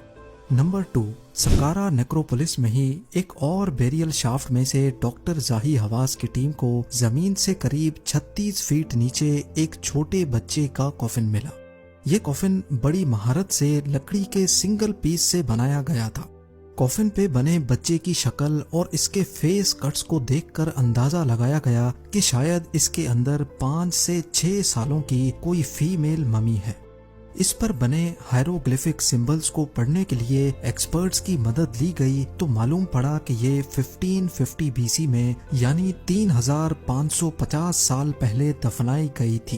نمبر 2، سکارا نیکروپولس میں ہی ایک اور بیریل شافٹ میں سے ڈاکٹر زاہی حواس کی ٹیم کو زمین سے قریب 36 فیٹ نیچے ایک چھوٹے بچے کا کافن ملا۔ یہ کافن بڑی مہارت سے لکڑی کے سنگل پیس سے بنایا گیا تھا۔ کافن پہ بنے بچے کی شکل اور اس کے فیس کٹس کو دیکھ کر اندازہ لگایا گیا کہ شاید اس کے اندر 5 سے 6 سالوں کی کوئی فیمیل ممی ہے۔ اس پر بنے ہائروگلیفک سمبلز کو پڑھنے کے لیے ایکسپرٹس کی مدد لی گئی تو معلوم پڑا کہ یہ 1550 BC میں یعنی 3550 سال پہلے دفنائی گئی تھی۔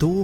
2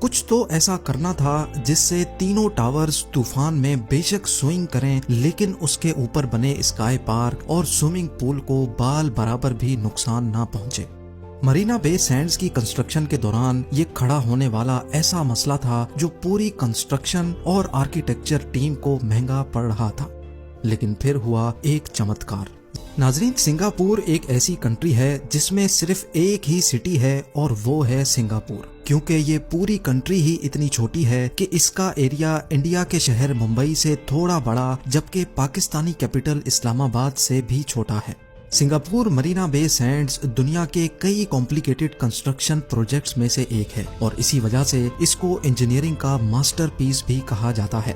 کچھ تو ایسا کرنا تھا جس سے تینوں ٹاورز طوفان میں بے شک سوئنگ کریں لیکن اس کے اوپر بنے اسکائی پارک اور سوئمنگ پول کو بال برابر بھی نقصان نہ پہنچے۔ مرینا بے سینڈز کی کنسٹرکشن کے دوران یہ کھڑا ہونے والا ایسا مسئلہ تھا جو پوری کنسٹرکشن اور آرکیٹیکچر ٹیم کو مہنگا پڑ رہا تھا، لیکن پھر ہوا ایک چمتکار۔ ناظرین، سنگاپور ایک ایسی کنٹری ہے جس میں صرف ایک ہی سٹی ہے اور وہ ہے سنگاپور، کیونکہ یہ پوری کنٹری ہی اتنی چھوٹی ہے کہ اس کا ایریا انڈیا کے شہر ممبئی سے تھوڑا بڑا جبکہ پاکستانی کیپٹل اسلام آباد سے بھی چھوٹا ہے۔ سنگاپور مرینا بے سینڈز دنیا کے کئی کمپلیکیٹڈ کنسٹرکشن پروجیکٹس میں سے ایک ہے اور اسی وجہ سے اس کو انجینئرنگ کا ماسٹر پیس بھی کہا جاتا ہے۔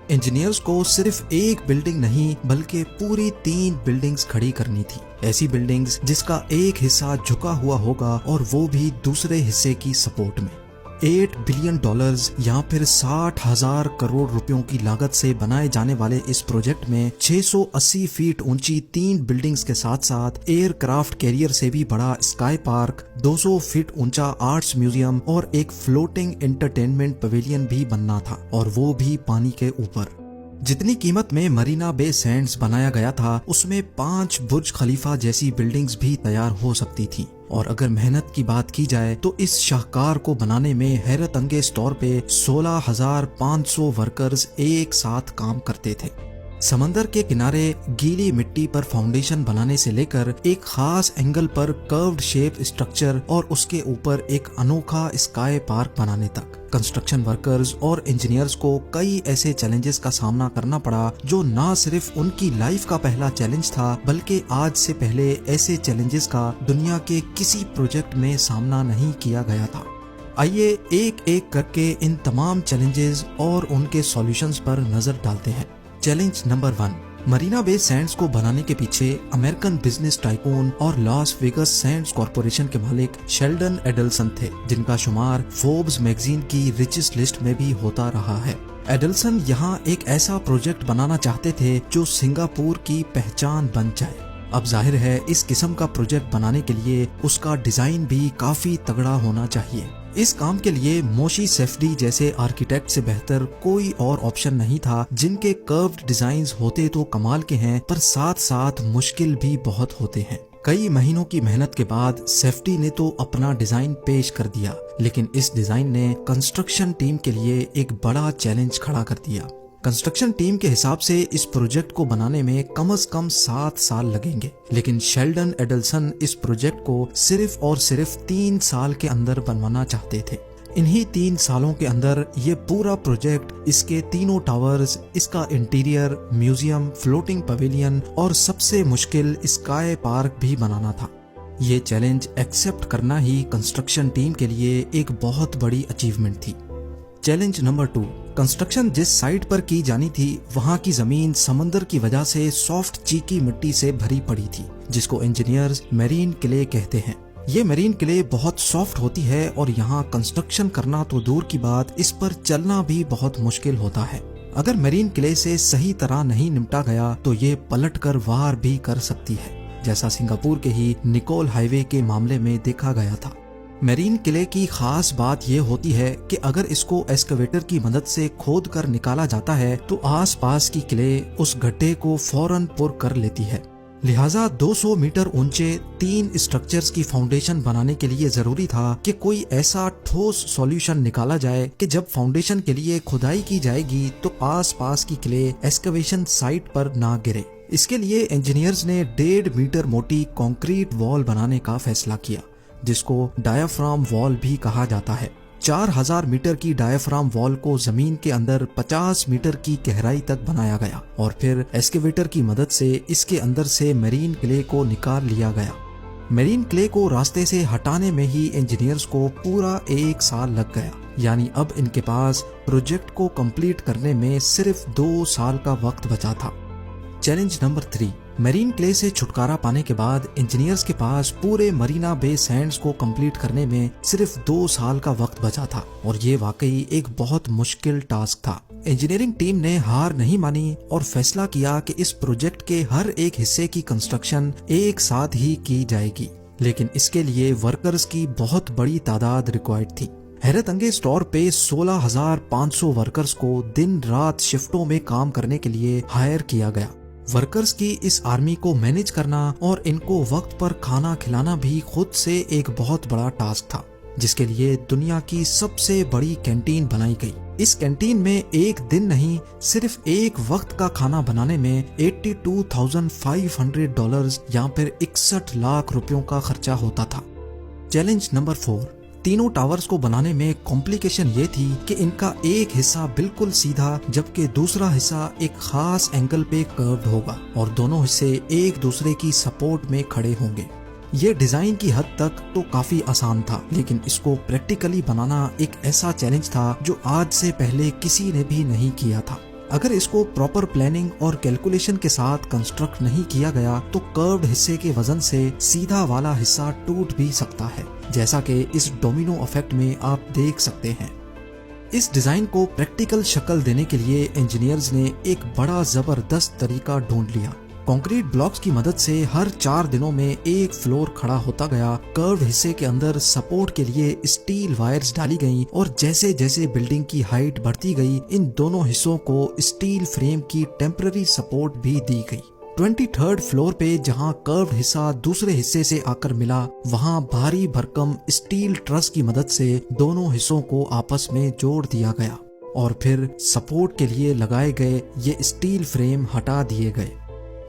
انجینئرز کو صرف ایک بلڈنگ نہیں بلکہ پوری 3 بلڈنگز کھڑی کرنی تھی، ایسی بلڈنگز جس کا ایک حصہ جھکا ہوا ہوگا اور وہ بھی دوسرے حصے کی سپورٹ میں۔ $8 بلین یا پھر 60,000 کروڑ روپیوں کی لاگت سے بنائے جانے والے اس پروجیکٹ میں 680 فیٹ اونچی 3 بلڈنگز کے ساتھ ساتھ ایئر کرافٹ کیریئر سے بھی بڑا اسکائی پارک، 200 فٹ اونچا آرٹس میوزیم اور ایک فلوٹنگ انٹرٹینمنٹ پویلین بھی بننا تھا، اور وہ بھی پانی کے اوپر۔ جتنی قیمت میں مرینا بے سینڈز بنایا گیا تھا اس میں 5 برج خلیفہ جیسی بلڈنگز بھی تیار ہو سکتی تھی، اور اگر محنت کی بات کی جائے تو اس شاہکار کو بنانے میں حیرت انگیز طور پہ 16,500 ورکرز ایک ساتھ کام کرتے تھے۔ سمندر کے کنارے گیلی مٹی پر فاؤنڈیشن بنانے سے لے کر ایک خاص اینگل پر کروڈ شیپ اسٹرکچر اور اس کے اوپر ایک انوکھا اسکائی پارک بنانے تک، کنسٹرکشن ورکرز اور انجینئرز کو کئی ایسے چیلنجز کا سامنا کرنا پڑا جو نہ صرف ان کی لائف کا پہلا چیلنج تھا بلکہ آج سے پہلے ایسے چیلنجز کا دنیا کے کسی پروجیکٹ میں سامنا نہیں کیا گیا تھا۔ آئیے ایک ایک کر کے ان تمام چیلنجز اور ان کے سولوشنز پر نظر ڈالتے ہیں۔ چیلنج نمبر 1، مرینا بے سینڈز کو بنانے کے پیچھے امریکن بزنس ٹائکون اور لاس ویگس سینڈز کارپوریشن کے مالک شیلڈن ایڈلسن تھے، جن کا شمار فوربس میگزین کی ریچسٹ لسٹ میں بھی ہوتا رہا ہے۔ ایڈلسن یہاں ایک ایسا پروجیکٹ بنانا چاہتے تھے جو سنگاپور کی پہچان بن جائے۔ اب ظاہر ہے اس قسم کا پروجیکٹ بنانے کے لیے اس کا ڈیزائن بھی کافی تگڑا ہونا چاہیے۔ اس کام کے لیے موشی سیفڈی جیسے آرکیٹیکٹ سے بہتر کوئی اور آپشن نہیں تھا، جن کے کروڈ ڈیزائنز ہوتے تو کمال کے ہیں پر ساتھ ساتھ مشکل بھی بہت ہوتے ہیں۔ کئی مہینوں کی محنت کے بعد سیفٹی نے تو اپنا ڈیزائن پیش کر دیا، لیکن اس ڈیزائن نے کنسٹرکشن ٹیم کے لیے ایک بڑا چیلنج کھڑا کر دیا۔ کنسٹرکشن ٹیم کے حساب سے اس پروجیکٹ کو بنانے میں کم از کم 7 سال لگیں گے، لیکن شیلڈن ایڈلسن اس پروجیکٹ کو صرف اور صرف 3 سال کے اندر بنوانا چاہتے تھے۔ انہی 3 سالوں کے اندر یہ پورا پروجیکٹ، اس کے تینوں ٹاورز، اس کا انٹیریئر، میوزیم، فلوٹنگ پویلین اور سب سے مشکل اسکائی پارک بھی بنانا تھا۔ یہ چیلنج ایکسپٹ کرنا ہی کنسٹرکشن ٹیم کے لیے ایک بہت بڑی اچیومنٹ تھی۔ چیلنج نمبر 2، کنسٹرکشن جس سائٹ پر کی جانی تھی وہاں کی زمین سمندر کی وجہ سے سافٹ چیکی مٹی سے بھری پڑی تھی، جس کو انجینئرز میرین کلے کہتے ہیں۔ یہ میرین کلے بہت سافٹ ہوتی ہے اور یہاں کنسٹرکشن کرنا تو دور کی بات، اس پر چلنا بھی بہت مشکل ہوتا ہے۔ اگر میرین کلے سے صحیح طرح نہیں نمٹا گیا تو یہ پلٹ کر وار بھی کر سکتی ہے، جیسا سنگاپور کے ہی نیکول ہائی وے کے معاملے میں دیکھا گیا تھا۔ میرین قلعے کی خاص بات یہ ہوتی ہے کہ اگر اس کو ایکسکیویٹر کی مدد سے کھود کر نکالا جاتا ہے تو آس پاس کی قلعے اس گڈھے کو فوراً پر کر لیتی ہے، لہٰذا 200 میٹر اونچے 3 اسٹرکچرز کی فاؤنڈیشن بنانے کے لیے ضروری تھا کہ کوئی ایسا ٹھوس سولوشن نکالا جائے کہ جب فاؤنڈیشن کے لیے کھدائی کی جائے گی تو آس پاس کی قلعے ایکسکیویشن سائٹ پر نہ گرے۔ اس کے لیے انجینئرز نے 1.5 میٹر موٹی کانکریٹ وال بنانے کا فیصلہ کیا، جس کو ڈایافرام وال بھی کہا جاتا ہے۔ 4000 میٹر کی ڈایافرام وال کو زمین کے اندر 50 میٹر کی گہرائی تک بنایا گیا اور پھر ایکسکیویٹر کی مدد سے اس کے اندر سے میرین کلے کو نکال لیا گیا۔ میرین کلے کو راستے سے ہٹانے میں ہی انجینئرز کو پورا 1 سال لگ گیا، یعنی اب ان کے پاس پروجیکٹ کو کمپلیٹ کرنے میں صرف 2 سال کا وقت بچا تھا۔ چیلنج نمبر 3، میرین کلے سے چھٹکارا پانے کے بعد انجینئرز کے پاس پورے مرینا بے سینڈز کو کمپلیٹ کرنے میں صرف 2 سال کا وقت بچا تھا، اور یہ واقعی ایک بہت مشکل ٹاسک تھا۔ انجینئرنگ ٹیم نے ہار نہیں مانی اور فیصلہ کیا کہ اس پروجیکٹ کے ہر ایک حصے کی کنسٹرکشن ایک ساتھ ہی کی جائے گی، لیکن اس کے لیے ورکرز کی بہت بڑی تعداد ریکوائرڈ تھی۔ حیرت انگیز طور پہ 16,500 ورکرز کو دن رات شفٹوں میں کام کرنے کے لیے ہائر کیا گیا۔ ورکرز کی اس آرمی کو مینج کرنا اور ان کو وقت پر کھانا کھلانا بھی خود سے ایک بہت بڑا ٹاسک تھا، جس کے لیے دنیا کی سب سے بڑی کینٹین بنائی گئی۔ اس کینٹین میں ایک دن نہیں، صرف ایک وقت کا کھانا بنانے میں $82,500 یا پھر 61 لاکھ روپیوں کا خرچہ ہوتا تھا۔ چیلنج نمبر 4، تینوں ٹاورز کو بنانے میں کمپلیکیشن یہ تھی کہ ان کا ایک حصہ بالکل سیدھا جبکہ دوسرا حصہ ایک خاص اینگل پہ کروڈ ہوگا اور دونوں حصے ایک دوسرے کی سپورٹ میں کھڑے ہوں گے۔ یہ ڈیزائن کی حد تک تو کافی آسان تھا، لیکن اس کو پریکٹیکلی بنانا ایک ایسا چیلنج تھا جو آج سے پہلے کسی نے بھی نہیں کیا تھا۔ اگر اس کو پراپر پلاننگ اور کیلکولیشن کے ساتھ کنسٹرکٹ نہیں کیا گیا تو کروڈ حصے کے وزن سے سیدھا والا حصہ ٹوٹ بھی سکتا ہے، جیسا کہ اس ڈومینو ایفیکٹ میں آپ دیکھ سکتے ہیں۔ اس ڈیزائن کو پریکٹیکل شکل دینے کے لیے انجینئرز نے ایک بڑا زبردست طریقہ ڈھونڈ لیا۔ کنکریٹ بلاکس کی مدد سے ہر 4 دنوں میں ایک فلور کھڑا ہوتا گیا۔ کروڈ حصے کے اندر سپورٹ کے لیے اسٹیل وائرز ڈالی گئیں اور جیسے جیسے بلڈنگ کی ہائٹ بڑھتی گئی ان دونوں حصوں کو اسٹیل فریم کی ٹیمپرری سپورٹ بھی دی گئی۔ 23rd فلور پہ جہاں کروڈ حصہ دوسرے حصے سے آ کر ملا، وہاں بھاری بھرکم اسٹیل ٹرس کی مدد سے دونوں حصوں کو آپس میں جوڑ دیا گیا اور پھر سپورٹ کے لیے لگائے گئے یہ اسٹیل فریم ہٹا دیے گئے۔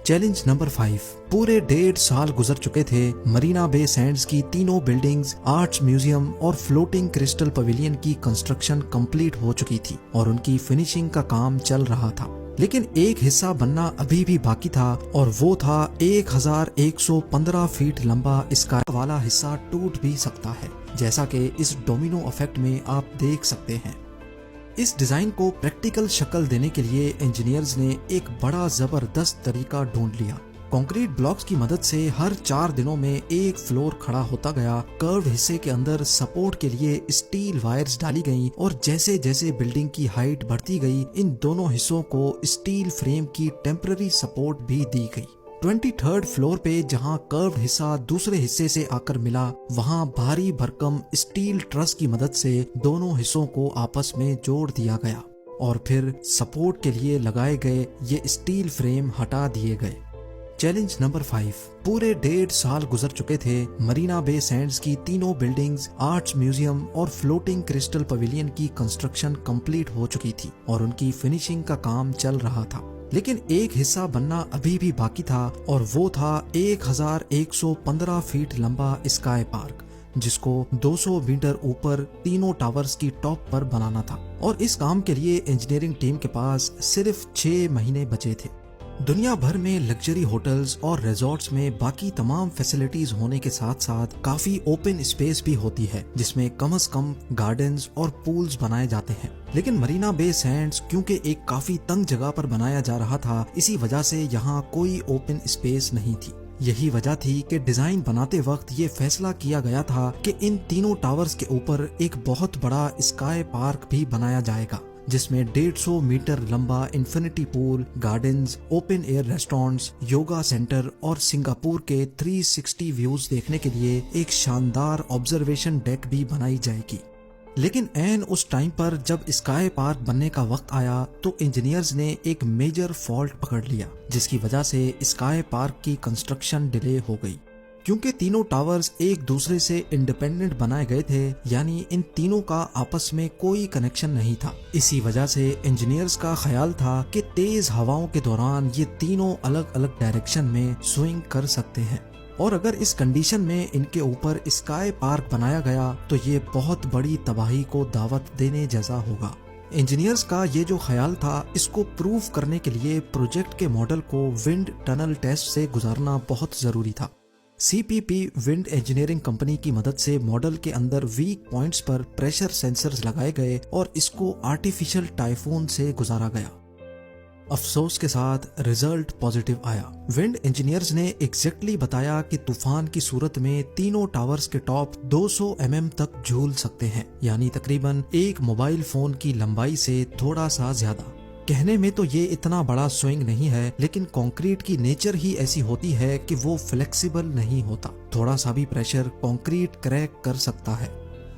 چیلنج نمبر 5، پورے 1.5 سال گزر چکے تھے۔ مرینا بے سینڈز کی تینوں بلڈنگز، آرٹس میوزیم اور فلوٹنگ کرسٹل پویلین کی کنسٹرکشن کمپلیٹ ہو چکی تھی اور ان کی فنیشنگ کا کام چل رہا تھا، لیکن ایک حصہ بننا ابھی بھی باقی تھا اور وہ تھا 1115 فیٹ لمبا اسکائی والا حصہ ٹوٹ بھی سکتا ہے، جیسا کہ اس ڈومینو ایفیکٹ میں آپ دیکھ سکتے ہیں۔ اس ڈیزائن کو پریکٹیکل شکل دینے کے لیے انجینئرز نے ایک بڑا زبردست طریقہ ڈھونڈ لیا۔ کنکریٹ بلاکس کی مدد سے ہر 4 دنوں میں ایک فلور کھڑا ہوتا گیا۔ کروڈ حصے کے اندر سپورٹ کے لیے اسٹیل وائرز ڈالی گئیں اور جیسے جیسے بلڈنگ کی ہائٹ بڑھتی گئی ان دونوں حصوں کو اسٹیل فریم کی ٹیمپرری سپورٹ بھی دی گئی۔ 23rd فلور پہ جہاں کروڈ حصہ دوسرے حصے سے آ کر ملا، وہاں بھاری بھرکم اسٹیل ٹرس کی مدد سے دونوں حصوں کو آپس میں جوڑ دیا گیا اور پھر سپورٹ کے لیے لگائے گئے یہ اسٹیل فریم ہٹا دیے گئے۔ چیلنج نمبر 5، پورے 1.5 سال گزر چکے تھے۔ مرینا بے سینڈز کی تینوں بلڈنگز، آرٹس میوزیم اور فلوٹنگ کرسٹل پویلین کی کنسٹرکشن کمپلیٹ ہو چکی تھی اور ان کی فنیشنگ کا کام چل رہا تھا، لیکن ایک حصہ بننا ابھی بھی باقی تھا اور وہ تھا 1115 فیٹ لمبا اسکائی پارک، جس کو 200 میٹر اوپر تینوں ٹاورز کی ٹاپ پر بنانا تھا اور اس کام کے لیے انجینئرنگ ٹیم کے پاس صرف 6 مہینے بچے تھے۔ دنیا بھر میں لگژری ہوٹلز اور ریزورٹس میں باقی تمام فیسلٹیز ہونے کے ساتھ ساتھ کافی اوپن اسپیس بھی ہوتی ہے جس میں کم از کم گارڈنز اور پولز بنائے جاتے ہیں، لیکن مرینا بے سینڈز کیونکہ ایک کافی تنگ جگہ پر بنایا جا رہا تھا، اسی وجہ سے یہاں کوئی اوپن اسپیس نہیں تھی۔ یہی وجہ تھی کہ ڈیزائن بناتے وقت یہ فیصلہ کیا گیا تھا کہ ان تینوں ٹاورز کے اوپر ایک بہت بڑا اسکائی پارک بھی بنایا جائے گا، جس میں 150 میٹر لمبا infinity pool, gardens, open air restaurants, yoga centre اور سنگاپور کے 360 ویوز دیکھنے کے لیے ایک شاندار آبزرویشن ڈیک بھی بنائی جائے گی۔ لیکن عین اس ٹائم پر جب اسکائی پارک بننے کا وقت آیا تو انجینئرز نے ایک میجر فالٹ پکڑ لیا، جس کی وجہ سے اسکائی پارک کی کنسٹرکشن ڈیلے ہو گئی۔ کیونکہ تینوں ٹاورز ایک دوسرے سے انڈیپینڈنٹ بنائے گئے تھے، یعنی ان تینوں کا آپس میں کوئی کنیکشن نہیں تھا، اسی وجہ سے انجینئرز کا خیال تھا کہ تیز ہواؤں کے دوران یہ تینوں الگ الگ ڈائریکشن میں سوئنگ کر سکتے ہیں، اور اگر اس کنڈیشن میں ان کے اوپر اسکائی پارک بنایا گیا تو یہ بہت بڑی تباہی کو دعوت دینے جیسا ہوگا۔ انجینئرز کا یہ جو خیال تھا، اس کو پروف کرنے کے لیے پروجیکٹ کے ماڈل کو ونڈ ٹنل ٹیسٹ سے گزارنا بہت ضروری تھا۔ سی پی پی ونڈ انجینئرنگ کمپنی کی مدد سے ماڈل کے اندر ویک پوائنٹس پر پریشر سینسرز لگائے گئے اور اس کو آرٹیفیشل ٹائفون سے گزارا گیا۔ افسوس کے ساتھ رزلٹ پازیٹیو آیا۔ ونڈ انجینئرز نے ایگزیکٹلی بتایا کہ طوفان کی صورت میں تینوں ٹاورز کے ٹاپ 200 mm تک جھول سکتے ہیں، یعنی تقریباً ایک موبائل فون کی لمبائی سے تھوڑا سا زیادہ۔ کہنے میں تو یہ اتنا بڑا سوئنگ نہیں ہے، لیکن کنکریٹ کی نیچر ہی ایسی ہوتی ہے کہ وہ فلیکسیبل نہیں ہوتا، تھوڑا سا بھی پریشر کنکریٹ کریک کر سکتا ہے۔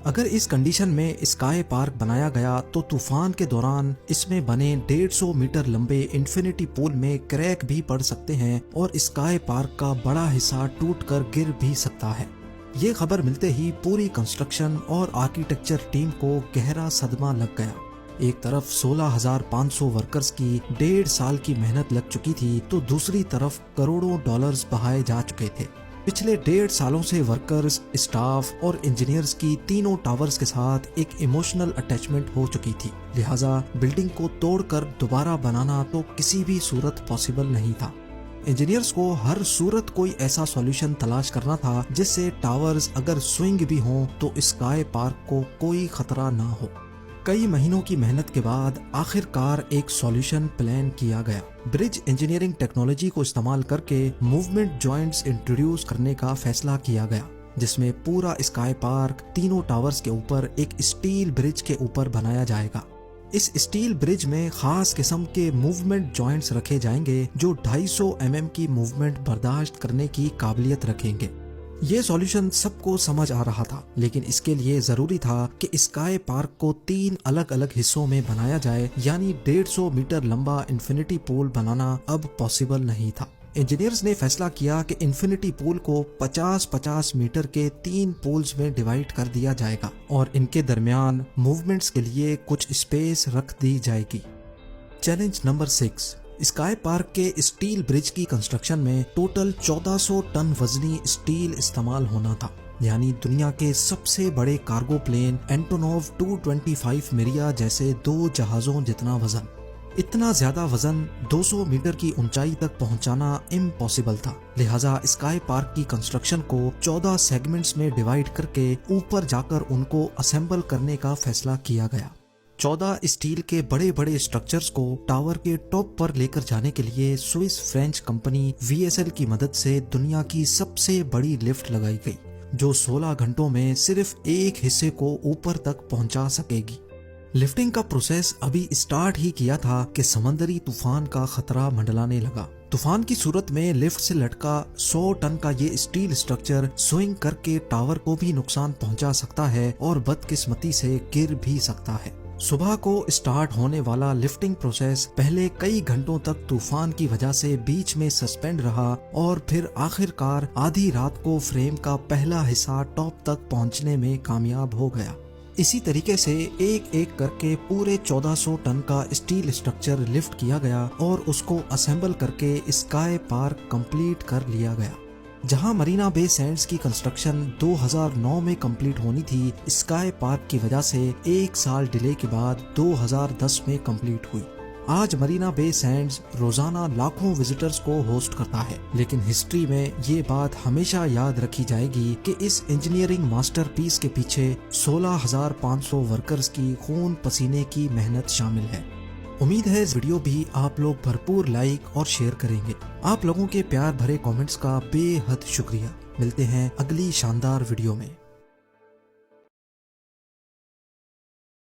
اگر اس کنڈیشن میں اسکائی پارک بنایا گیا تو طوفان کے دوران اس میں بنے 150 میٹر لمبے انفینٹی پول میں کریک بھی پڑ سکتے ہیں اور اسکائی پارک کا بڑا حصہ ٹوٹ کر گر بھی سکتا ہے۔ یہ خبر ملتے ہی پوری کنسٹرکشن اور آرکیٹیکچر ٹیم کو گہرا صدمہ لگ گیا۔ ایک طرف 16,500 ورکرز کی 1.5 سال کی محنت لگ چکی تھی تو دوسری طرف کروڑوں ڈالرز بہائے جا چکے تھے۔ پچھلے 1.5 سالوں سے ورکرز، اسٹاف اور انجینئرز کی تینوں ٹاورز کے ساتھ ایک ایموشنل اٹیچمنٹ ہو چکی تھی، لہٰذا بلڈنگ کو توڑ کر دوبارہ بنانا تو کسی بھی صورت پاسبل نہیں تھا۔ انجینئرز کو ہر صورت کوئی ایسا سولوشن تلاش کرنا تھا جس سے ٹاورز اگر سوئنگ بھی ہوں تو اسکائی پارک کو کوئی خطرہ نہ ہو۔ کئی مہینوں کی محنت کے بعد آخر کار ایک سولوشن پلان کیا گیا۔ برج انجینئرنگ ٹیکنالوجی کو استعمال کر کے موومنٹ جوائنٹس انٹروڈیوس کرنے کا فیصلہ کیا گیا، جس میں پورا اسکائی پارک تینوں ٹاورز کے اوپر ایک اسٹیل برج کے اوپر بنایا جائے گا۔ اس اسٹیل برج میں خاص قسم کے موومنٹ جوائنٹس رکھے جائیں گے جو 250 mm کی موومنٹ برداشت کرنے کی قابلیت رکھیں گے۔ یہ سولوشن سب کو سمجھ آ رہا تھا، لیکن اس کے لیے ضروری تھا کہ اسکائی پارک کو 3 الگ الگ حصوں میں بنایا جائے، یعنی 150 میٹر لمبا انفینٹی پول بنانا اب پاسبل نہیں تھا۔ انجینئرز نے فیصلہ کیا کہ انفینٹی پول کو 50-50 میٹر کے 3 پولز میں ڈیوائیڈ کر دیا جائے گا اور ان کے درمیان موومنٹس کے لیے کچھ اسپیس رکھ دی جائے گی۔ چیلنج نمبر 6، اسکائی پارک کے اسٹیل برج کی کنسٹرکشن میں ٹوٹل 1400 ٹن وزنی اسٹیل استعمال ہونا تھا، یعنی دنیا کے سب سے بڑے کارگو پلین اینٹونوو 225 میریا جیسے 2 جہازوں جتنا وزن۔ اتنا زیادہ وزن 200 میٹر کی اونچائی تک پہنچانا امپاسبل تھا، لہٰذا اسکائی پارک کی کنسٹرکشن کو 14 سیگمنٹس میں ڈیوائیڈ کر کے اوپر جا کر ان کو اسمبل کرنے کا فیصلہ کیا گیا۔ 14 اسٹیل کے بڑے بڑے اسٹرکچرز کو ٹاور کے ٹاپ پر لے کر جانے کے لیے سوئس فرینچ کمپنی VSL کی مدد سے دنیا کی سب سے بڑی لفٹ لگائی گئی، جو 16 گھنٹوں میں صرف ایک حصے کو اوپر تک پہنچا سکے گی۔ لفٹنگ کا پروسیس ابھی اسٹارٹ ہی کیا تھا کہ سمندری طوفان کا خطرہ منڈلانے لگا۔ طوفان کی صورت میں لفٹ سے لٹکا 100 ٹن کا یہ اسٹیل اسٹرکچر سوئنگ کر کے ٹاور کو بھی نقصان پہنچا سکتا ہے اور بدقسمتی سے گر بھی سکتا ہے۔ صبح کو اسٹارٹ ہونے والا لفٹنگ پروسیس پہلے کئی گھنٹوں تک طوفان کی وجہ سے بیچ میں سسپینڈ رہا اور پھر آخر کار آدھی رات کو فریم کا پہلا حصہ ٹاپ تک پہنچنے میں کامیاب ہو گیا۔ اسی طریقے سے ایک ایک کر کے پورے 1400 ٹن کا اسٹیل اسٹرکچر لفٹ کیا گیا اور اس کو اسمبل کر کے اسکائی پارک کمپلیٹ کر لیا گیا۔ جہاں مرینا بے سینڈز کی کنسٹرکشن 2009 میں کمپلیٹ ہونی تھی، اسکائی پارک کی وجہ سے 1 سال ڈیلے کے بعد 2010 میں کمپلیٹ ہوئی۔ آج مرینا بے سینڈز روزانہ لاکھوں وزٹرز کو ہوسٹ کرتا ہے، لیکن ہسٹری میں یہ بات ہمیشہ یاد رکھی جائے گی کہ اس انجینئرنگ ماسٹر پیس کے پیچھے 16,500 ورکرز کی خون پسینے کی محنت شامل ہے۔ امید ہے اس ویڈیو بھی آپ لوگ بھرپور لائک اور شیئر کریں گے۔ آپ لوگوں کے پیار بھرے کامنٹس کا بے حد شکریہ۔ ملتے ہیں اگلی شاندار ویڈیو میں۔